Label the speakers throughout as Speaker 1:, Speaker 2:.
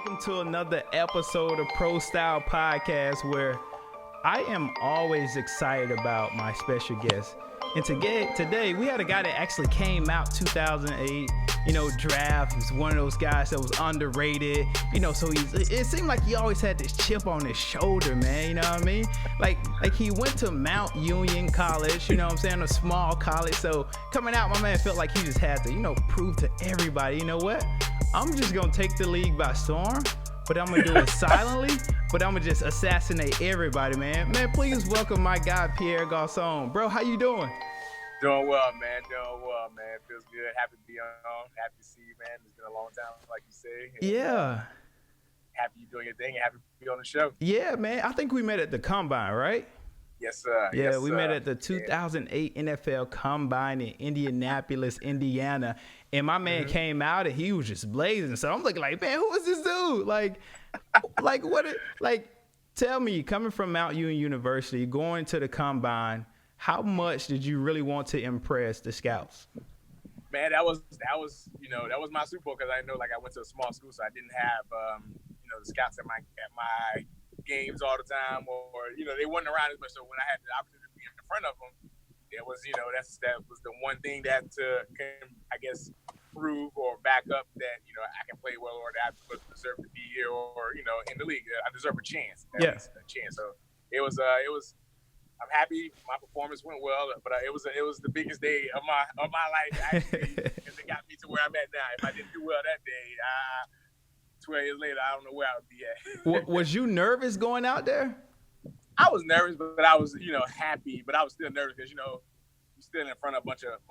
Speaker 1: Welcome to another episode of Prostyle Podcast, where I am always excited about my special guest. And today we had a guy that actually came out 2008, draft. He's one of those guys that was underrated, so it seemed like he always had this chip on his shoulder, man, you know what I mean? Like he went to Mount Union College, a small college. So coming out, my man felt like he just had to, prove to everybody, you know what? I'm just going to take the league by storm, but I'm going to do it silently, but I'm going to just assassinate everybody, man. Man, please welcome my guy, Pierre Garçon. Bro, how you doing?
Speaker 2: Doing well, man. Feels good. Happy to be on. Happy to see you, man. It's been a long time, like you say.
Speaker 1: Yeah.
Speaker 2: Happy you doing your thing and happy to be on the show.
Speaker 1: Yeah, man. I think we met at the Combine, right?
Speaker 2: Yes, sir.
Speaker 1: Yeah, we met at the 2008 NFL Combine in Indianapolis, Indiana. And my man came out and he was just blazing. So I'm looking like, man, who is this dude? Tell me, coming from Mount Union University, going to the Combine, how much did you really want to impress the scouts?
Speaker 2: Man, that was my Super Bowl, because I went to a small school, so I didn't have the scouts at my games all the time, or they wasn't around as much. So when I had the opportunity to be in front of them, it was that was the one thing that can, I guess, prove or back up that I can play well, or that I deserve to be here, or in the league, I deserve a chance. A chance. So it was. I'm happy my performance went well, but it was the biggest day of my life, actually, because it got me to where I'm at now. If I didn't do well that day, 12 years later, I don't know where I would be at.
Speaker 1: Was you nervous going out there?
Speaker 2: I was nervous, but I was happy, but I was still nervous because you're still in front of a bunch of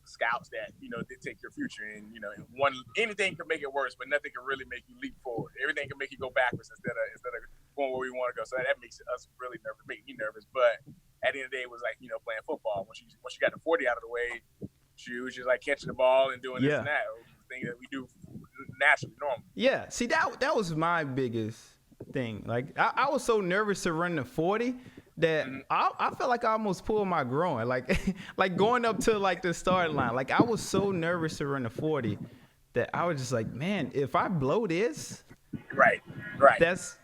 Speaker 2: scouts that dictate your future, and anything can make it worse, but nothing can really make you leap forward. Everything can make you go backwards instead of going where we want to go. So that makes us really nervous, make me nervous. But at the end of the day, it was like playing football. Once you got the 40 out of the way, it was just like catching the ball and doing this and that. Thing that we do naturally, normally. Yeah,
Speaker 1: see, that was my biggest thing. Like I was so nervous to run the 40 that I felt like I almost pulled my groin. Like going up to the starting line. Like I was so nervous to run the 40 that I was just like, man, if I blow this,
Speaker 2: right.
Speaker 1: That's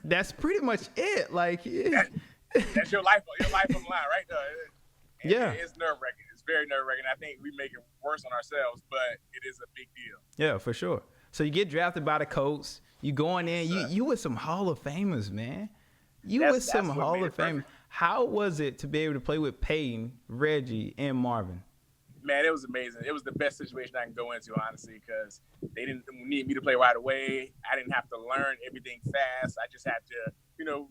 Speaker 1: that's pretty much it. Like
Speaker 2: that's your life on the line, right there. And
Speaker 1: yeah,
Speaker 2: it's nerve-wracking. It's very nerve-wracking. I think we make it worse on ourselves, but it is a big deal.
Speaker 1: Yeah, for sure. So you get drafted by the Colts. You going in. You with some Hall of Famers, man. With some Hall of Famers. How was it to be able to play with Peyton, Reggie, and Marvin?
Speaker 2: Man, it was amazing. It was the best situation I can go into, honestly, because they didn't need me to play right away. I didn't have to learn everything fast. I just had to,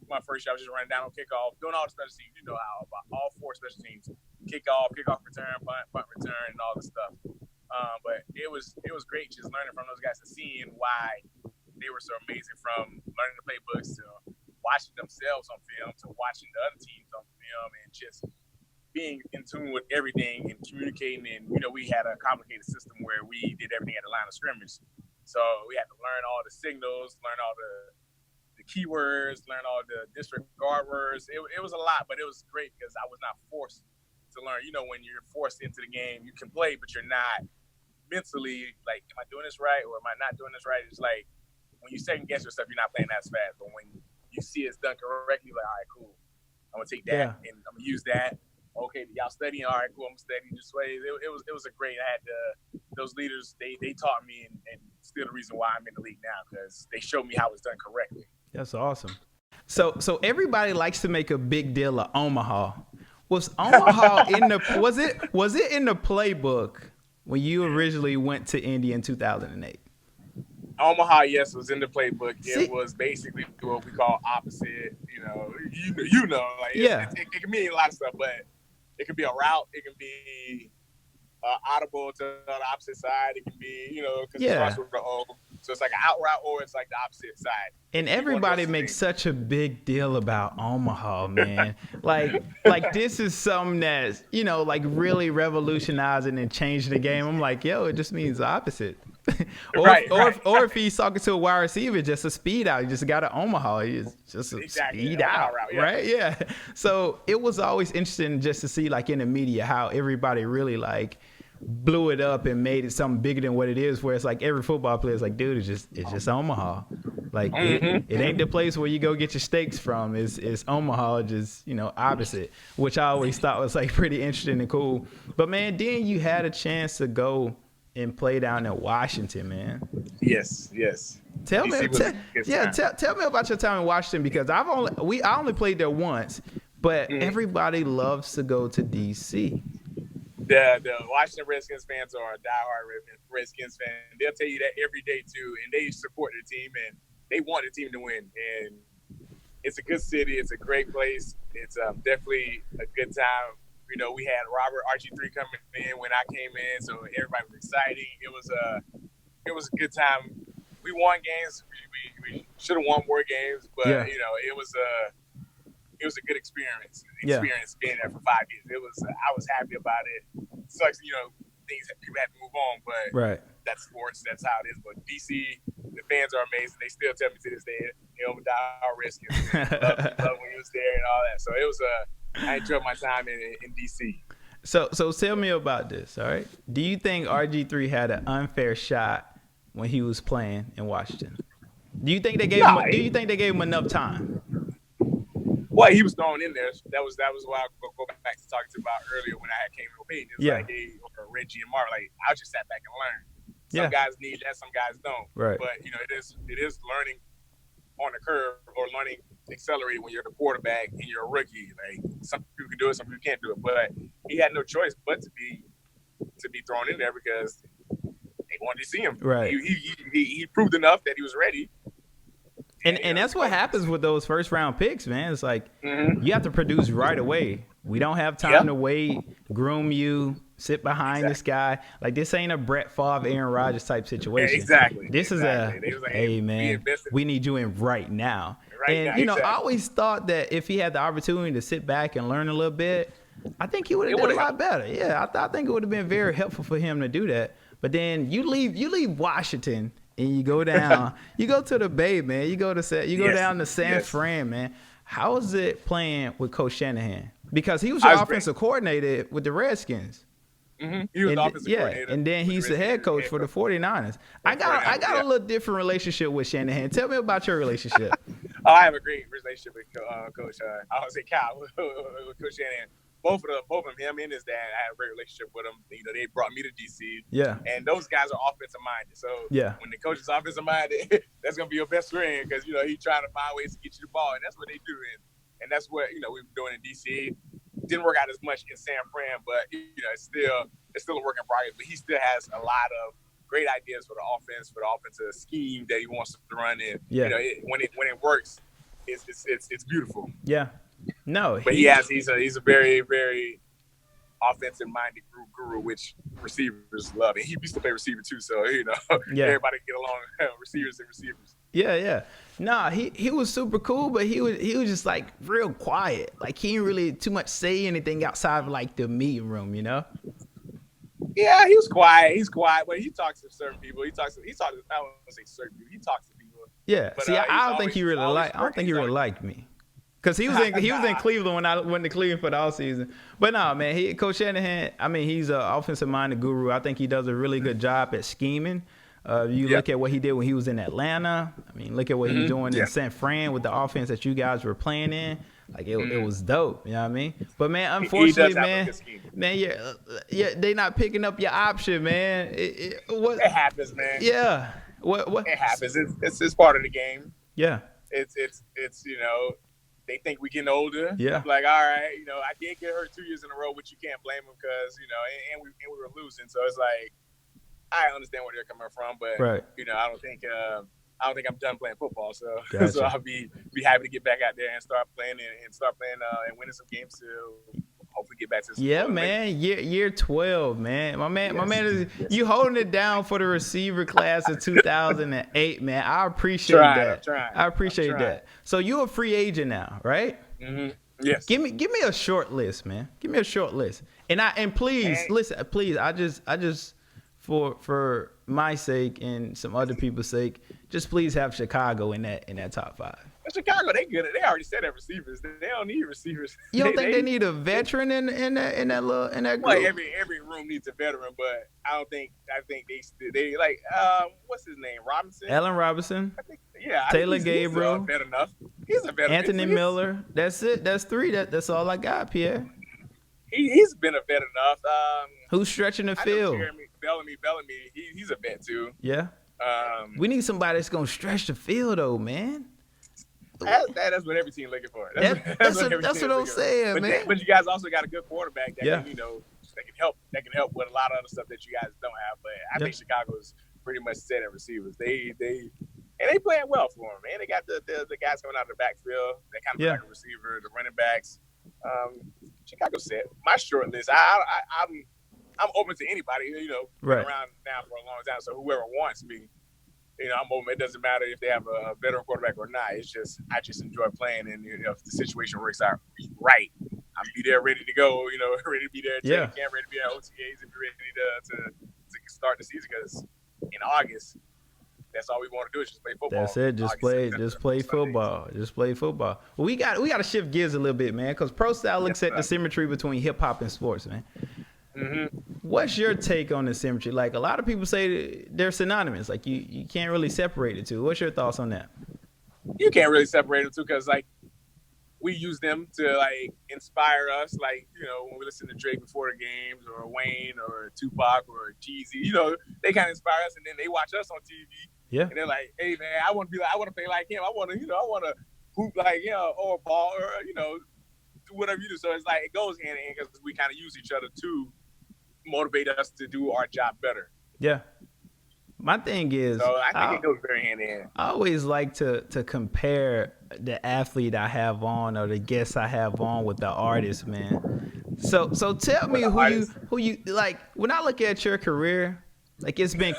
Speaker 2: my first year, I was just running down on kickoff, doing all the special teams. You know how about all four special teams: kickoff return, punt return, and all the stuff. But it was great just learning from those guys and seeing why they were so amazing, from learning the playbooks to watching themselves on film to watching the other teams on film, and just being in tune with everything and communicating. And we had a complicated system where we did everything at the line of scrimmage, so we had to learn all the signals, learn all the keywords, learn all the disregard words. It was a lot, but it was great because I was not forced to learn. When you're forced into the game, you can play, but you're not mentally like, am I doing this right or am I not doing this right? It's like when you second guess yourself, you're not playing that as fast, but when you see it's done correctly, you're like, all right, cool, I'm gonna take that and I'm gonna use that. Okay, y'all studying? All right, cool. I'm studying this way. It was a great. I had those leaders. They taught me, and still the reason why I'm in the league now, because they showed me how it's done correctly.
Speaker 1: That's awesome. So everybody likes to make a big deal of Omaha. Was Omaha was it in the playbook when you originally went to Indy in 2008?
Speaker 2: Omaha, yes, was in the playbook. It was basically what we call opposite. It can mean a lot of stuff, but it could be a route. It can be audible to the opposite side. It can be, because it starts with the O. So it's like an out route, or it's like the opposite side.
Speaker 1: And everybody makes such a big deal about Omaha, man. like this is something that's, really revolutionizing and changing the game. I'm like, yo, it just means the opposite. or if he's talking to a wide receiver, just a speed out. You just got an Omaha. It's just a speed out, route, right? Yeah. So it was always interesting just to see, in the media, how everybody really blew it up and made it something bigger than what it is, where it's like every football player is like, dude, it's just Omaha. Like it ain't the place where you go get your steaks from. It's Omaha, just, opposite, which I always thought was like pretty interesting and cool. But man, then you had a chance to go and play down in Washington, man.
Speaker 2: Yes.
Speaker 1: Tell me about your time in Washington, because I only played there once, but everybody loves to go to DC.
Speaker 2: The Washington Redskins fans are a diehard Redskins fan. They'll tell you that every day too, and they support their team and they want the team to win. And it's a good city. It's a great place. It's definitely a good time. We had Robert RG3 coming in when I came in, so everybody was excited. It was a good time. We won games. We should have won more games, but it was a good experience. Being there for 5 years. I was happy about it. It sucks, things that people have to move on, but that's sports. That's how it is. But DC, the fans are amazing. They still tell me to this day, our Redskins. Love when you was there and all that. So it was I enjoyed my time in DC.
Speaker 1: So tell me about this. All right. Do you think RG3 had an unfair shot when he was playing in Washington? Do you think they gave him enough time?
Speaker 2: Well, he was thrown in there. That was why I go back to talking about earlier when I came to Opinion. It was like Reggie and Mark. Like, I just sat back and learned. Some guys need that, some guys don't. Right. But it is learning on the curve, or learning accelerated when you're the quarterback and you're a rookie. Like, some people can do it, some people can't do it. But he had no choice but to be thrown in there because they wanted to see him. Right. He proved enough that he was ready.
Speaker 1: And that's what happens with those first round picks, man. It's like you have to produce right away. We don't have time to wait, groom you, sit behind this guy. Like, this ain't a Brett Favre, Aaron Rodgers type situation.
Speaker 2: Exactly.
Speaker 1: This is hey man, we need you in right now. I always thought that if he had the opportunity to sit back and learn a little bit, I think he would have done a lot better. Yeah, I think it would have been very helpful for him to do that. But then you leave Washington. And you go down, you go to the Bay, man. You go down to San Fran, man. How is it playing with Coach Shanahan? Because he was your offensive coordinator with the Redskins.
Speaker 2: Mm-hmm. He was the offensive coordinator.
Speaker 1: And then he's the head coach for the 49ers. I got a little different relationship with Shanahan. Tell me about your relationship.
Speaker 2: I have a great relationship with Coach. I would say Kyle with Coach Shanahan. Both of them, him and his dad, I had a great relationship with them. They brought me to DC. Yeah. And those guys are offensive minded. So when the coach is offensive minded, that's gonna be your best friend because he's trying to find ways to get you the ball, and that's what they do. And that's what we were doing in DC. Didn't work out as much in San Fran, but it's still a work in progress. But he still has a lot of great ideas for the offense, for the offensive scheme that he wants to run in. Yeah. When it works, it's beautiful. Yeah. No, but he's a very, very offensive minded guru, which receivers love, and he used to play receiver too. So everybody get along, receivers and receivers. Yeah. Nah, he was super cool, but he was just like real quiet. Like, he didn't really too much say anything outside of like the meeting room, Yeah, he was quiet. He's quiet, but he talks to certain people. He talks. I don't want to say certain people. He talks to people. Yeah. But, I don't think he really liked me. Because he was in Cleveland when I went to Cleveland for the offseason. But no, man, Coach Shanahan, he's an offensive-minded guru. I think he does a really good job at scheming. Look at what he did when he was in Atlanta. Look at what he's doing in San Fran with the offense that you guys were playing in. Like, it was dope. You know what I mean? But, man, unfortunately, they not picking up your option, man. It happens, man.
Speaker 1: Yeah.
Speaker 2: What? It happens. It's part of the game. Yeah. It's they think we're getting older. Yeah. Like, all right, I did get hurt 2 years in a row, but you can't blame them because, and we were losing. So it's like, I understand where they're coming from, but I don't think I'm done playing football. So gotcha. So I'll be happy to get back out there and start playing and winning some games to hopefully get back to some
Speaker 1: man. Year 12, man. My man is you holding it down for the receiver class of 2008, man. I appreciate that. I appreciate that. So you're a free agent now, right? Mm-hmm. Yes. Give me a short list, man. Give me a short list. And please listen, please. I just for my sake and some other people's sake, just please have Chicago in that top 5.
Speaker 2: Chicago, they good. They already set up receivers. They don't need receivers.
Speaker 1: You don't think they need a veteran in that group?
Speaker 2: Well, every room needs a veteran, but I think they like what's his name, Robinson?
Speaker 1: Allen Robinson.
Speaker 2: Taylor
Speaker 1: Gabriel.
Speaker 2: He's vet enough. He's a veteran.
Speaker 1: Anthony Miller. That's it. That's three. That's all I got, Pierre.
Speaker 2: He's been a vet enough.
Speaker 1: Who's stretching the field?
Speaker 2: Bellamy. He's a vet too.
Speaker 1: Yeah. We need somebody that's gonna stretch the field, though, man.
Speaker 2: That's what every team looking for.
Speaker 1: That's what I'm saying, man.
Speaker 2: But you guys also got a good quarterback that can, that can help. That can help with a lot of other stuff that you guys don't have. But I think Chicago's pretty much set at receivers. They playing well for them, man. They got the guys coming out of the backfield. They kind of like a receiver, the running backs. Chicago set. My short list. I'm open to anybody. Been around now for a long time. So whoever wants me. I'm open. It doesn't matter if they have a veteran quarterback or not. It's just I just enjoy playing, and if the situation works out right, I'll be there ready to go. Ready to be there. Camp, ready to be at OTAs, and be ready to start the season. Because in August, that's all we want to do is just play football.
Speaker 1: That's it. Just play football. Just play football. Well, we got to shift gears a little bit, man. Because Prostyle looks at the symmetry between hip hop and sports, man.
Speaker 2: Mm-hmm.
Speaker 1: What's your take on the symmetry? Like, a lot of people say they're synonymous. Like, you can't really separate the two. What's your thoughts on that?
Speaker 2: You can't really separate them two because, like, we use them to, like, inspire us. Like, when we listen to Drake before the games or Wayne or Tupac or Jeezy, they kind of inspire us, and then they watch us on TV.
Speaker 1: Yeah.
Speaker 2: And they're like, hey, man, I want to play like him. I want to hoop like him or ball or, do whatever you do. So it's like it goes hand in hand because we kind of use each other to motivate us to do our job better.
Speaker 1: Yeah. My thing is,
Speaker 2: so I think it goes very hand in hand.
Speaker 1: I always like to compare the athlete I have on or the guest I have on with the artist, man. So tell me who you like. When I look at your career, like it's been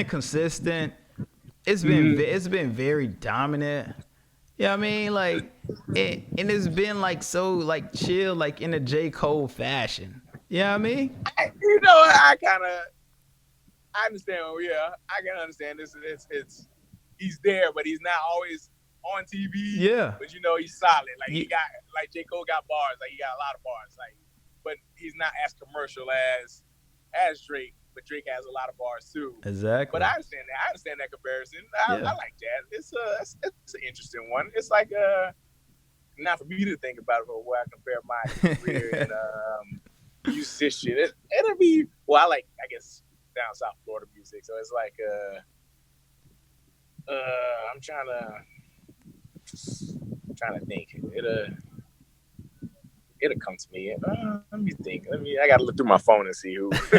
Speaker 1: consistent. It's been very dominant. You know what I mean? Like, and it's been like so like chill, like in a J. Cole fashion. You know what I mean?
Speaker 2: I understand. I can understand this. It's he's there, but he's not always on TV.
Speaker 1: Yeah.
Speaker 2: But he's solid. Like he got J. Cole got bars. Like he got a lot of bars. Like, but he's not as commercial as Drake. But Drake has a lot of bars too.
Speaker 1: Exactly.
Speaker 2: But I understand that. I understand that comparison. I like that. It's an interesting one. It's like not for me to think about it, but where I compare my career and musician. It'll be I guess down South Florida music. So it's like I'm trying to think. It'll come to me. Let me think. I gotta look through my phone and see who. see who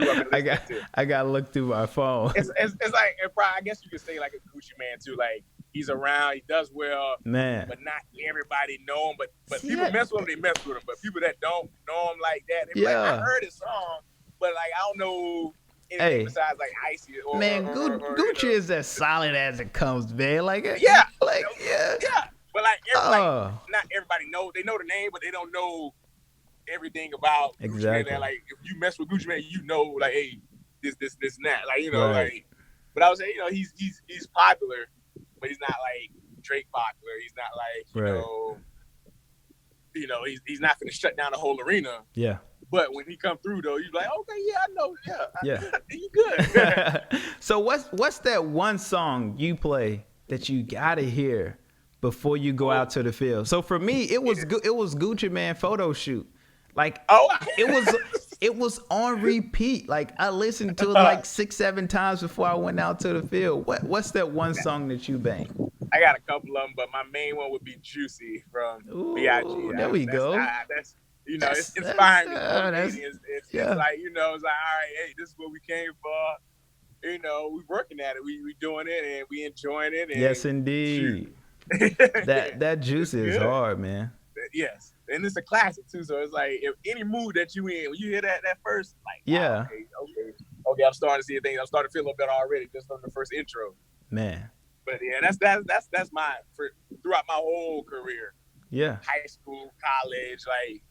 Speaker 2: I've been listening to.
Speaker 1: I gotta look through my phone.
Speaker 2: It's like I guess you could say like a Gucci Man too. Like he's around, he does well,
Speaker 1: man.
Speaker 2: But not everybody know him. But people mess with him. They mess with him. But people that don't know him like that, they be like, I heard his song, but like I don't know anything besides like Icy. Or,
Speaker 1: Gucci is as solid as it comes, man. Like
Speaker 2: yeah. But like, not everybody know. They know the name, but they don't know everything about Gucci Man. Like, if you mess with Gucci Man, like, hey, this, and that. Like, like. But I would say, he's popular, but he's not like Drake popular. He's not like, he's not gonna shut down the whole arena.
Speaker 1: Yeah.
Speaker 2: But when he come through, though, you're like, okay, yeah, I know, you good.
Speaker 1: So what's that one song you play that you gotta hear before you go out to the field? So for me, it was Gucci Man photo shoot. Like, it was on repeat. Like, I listened to it like 6-7 times before I went out to the field. What's that one song that you bang?
Speaker 2: I got a couple of them, but my main one would be Juicy from B.I.G.
Speaker 1: There we go.
Speaker 2: It's inspiring. It's like, it's like, all right, hey, this is what we came for. We working at it. We doing it and we enjoying it. And
Speaker 1: yes, indeed. that juice is hard, man.
Speaker 2: Yes, and it's a classic too. So it's like, if any mood that you in, when you hear that first, like, okay, I'm starting to see things. I'm starting to feel a little better already just from the first intro.
Speaker 1: Man.
Speaker 2: But yeah, that's mine throughout my whole career.
Speaker 1: Yeah.
Speaker 2: High school, college, like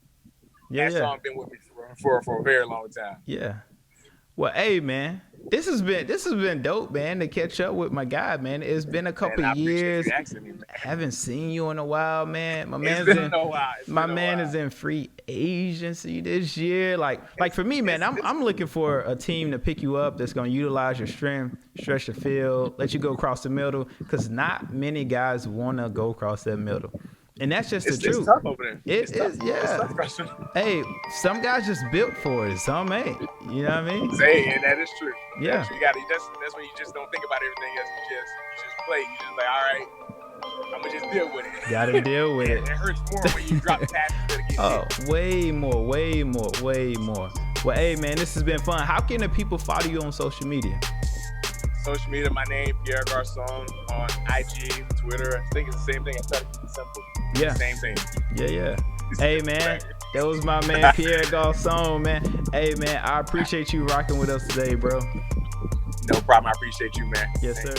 Speaker 2: that song been with me for a very long time.
Speaker 1: Yeah. Well, hey, man, this has been dope, man, to catch up with my guy, man. It's been a couple years. Haven't seen you in a while, man. My man's is in free agency this year. Like for me, man, I'm looking for a team to pick you up that's gonna utilize your strength, stretch the field, let you go across the middle, because not many guys wanna go across that middle. And that's just the truth.
Speaker 2: It's tough over there.
Speaker 1: It is, yeah. Hey, some guys just built for it. Some ain't. You know what I mean?
Speaker 2: And that is true.
Speaker 1: Yeah.
Speaker 2: That's when you just don't think about everything else. You just play. You just like, all right, I'm gonna just deal with it.
Speaker 1: Gotta deal with it.
Speaker 2: It hurts more when you drop passes that get hit.
Speaker 1: Way more. Well, hey, man, this has been fun. How can the people follow you on social media?
Speaker 2: Social media, my name, Pierre Garçon, on IG, Twitter. I think it's the same thing. I try to keep it simple.
Speaker 1: Yeah.
Speaker 2: Same thing.
Speaker 1: Yeah. Hey, man, that was my man, Pierre Garçon, man. Hey, man, I appreciate you rocking with us today, bro.
Speaker 2: No problem. I appreciate you, man.
Speaker 1: Yes, sir.